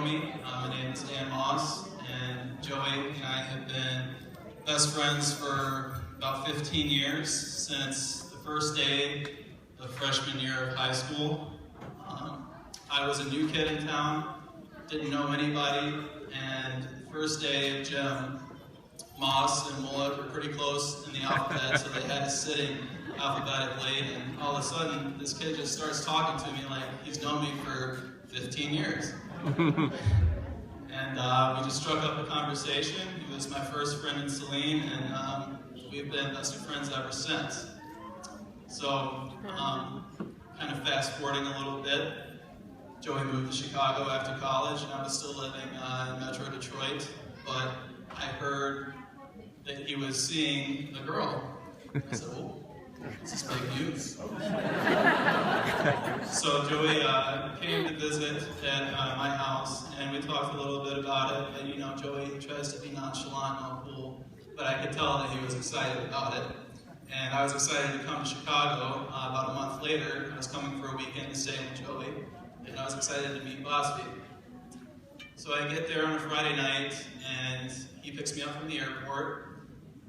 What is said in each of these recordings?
me, my name is Dan Moss, and Joey and I have been best friends for about 15 years, since the first day of freshman year of high school. I was a new kid in town, didn't know anybody, and the first day of gym, Moss and Mullick were pretty close in the alphabet, so they had us sitting alphabetically, and all of a sudden, this kid just starts talking to me like he's known me for 15 years. And we just struck up a conversation. He was my first friend in Saline, and we've been best of friends ever since. So, kind of fast forwarding a little bit, Joey moved to Chicago after college, and I was still living in Metro Detroit, but I heard that he was seeing a girl. I said, oh, this is big news. So Joey came to visit at my house, and we talked a little bit about it. And you know, Joey tries to be nonchalant and all cool, but I could tell that he was excited about it. And I was excited to come to Chicago. About a month later, I was coming for a weekend to stay with Joey, and I was excited to meet Bosby. So I get there on a Friday night, and he picks me up from the airport,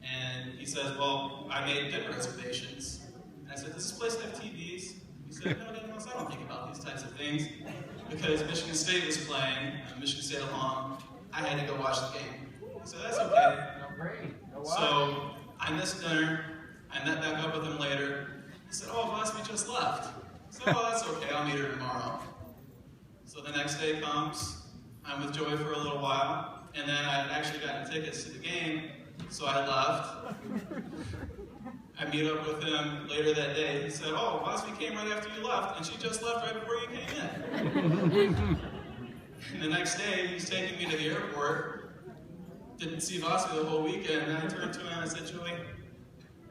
and he says, well, I made dinner reservations. And I said, does this place have TVs? He said, no, I don't think about these types of things. Because Michigan State was playing, Michigan State alum, I had to go watch the game. He said, that's okay. So I missed dinner. I met back up with him later. He said, oh, Bosby just left. I said, oh, that's okay, I'll meet her tomorrow. So the next day comes, I'm with Joey for a little while, and then I had actually gotten tickets to the game, so I left. I meet up with him later that day. He said, oh, Bosby came right after you left, and she just left right before you came in. And the next day, he's taking me to the airport. Didn't see Bosby the whole weekend, and I turned to him and I said, Joey,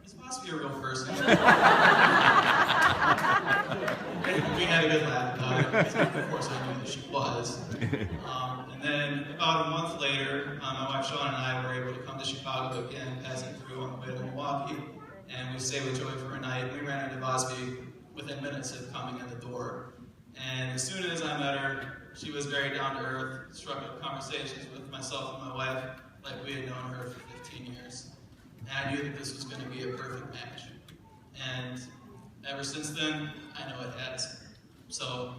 is Bosby a real person? We had a good laugh about it. Of course, I knew that she was. And then about a month later, my wife Shawn and I were able to come to Chicago again, passing through on the way to Milwaukee, and we stayed with Joey for a night. We ran into Bosby within minutes of coming in the door. And as soon as I met her, she was very down to earth, struck up conversations with myself and my wife like we had known her for 15 years. And I knew that this was going to be a perfect match. And ever since then, I know it has. So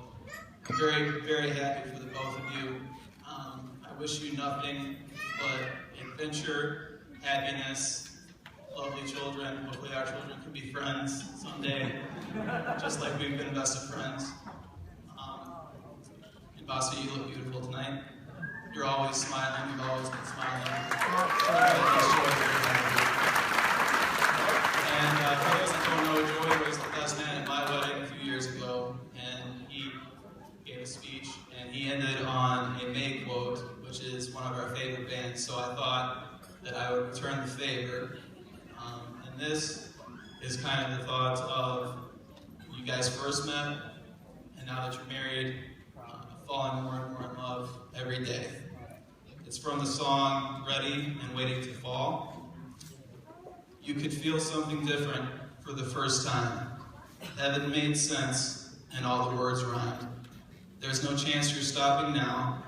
I'm very, very happy for the both of you. I wish you nothing but adventure, happiness, lovely children. Hopefully our children can be friends someday, just like we've been best of friends. And Bosby, you look beautiful tonight. You're always smiling. You've always been smiling. And for those that don't know, Joey was the best man at my wedding a few years ago, and he gave a speech, and he ended on a May quote, which is one of our favorite bands, so I thought that I would return the favor. And this is kind of the thought of you guys first met, and now that you're married, falling more and more in love every day. It's from the song Ready and Waiting to Fall. You could feel something different for the first time. Heaven made sense, and all the words rhymed. There's no chance you're stopping now.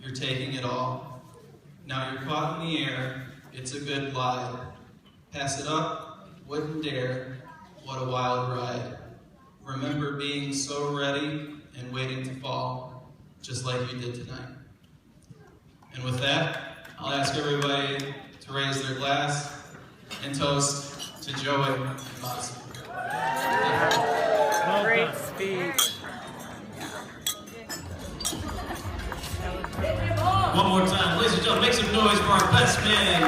You're taking it all. Now you're caught in the air. It's a good glide. Pass it up, wouldn't dare. What a wild ride. Remember being so ready and waiting to fall, just like you did tonight. And with that, I'll ask everybody to raise their glass and toast to Joey and Bosby. Great speech. One more time, ladies and gentlemen, make some noise for our best man.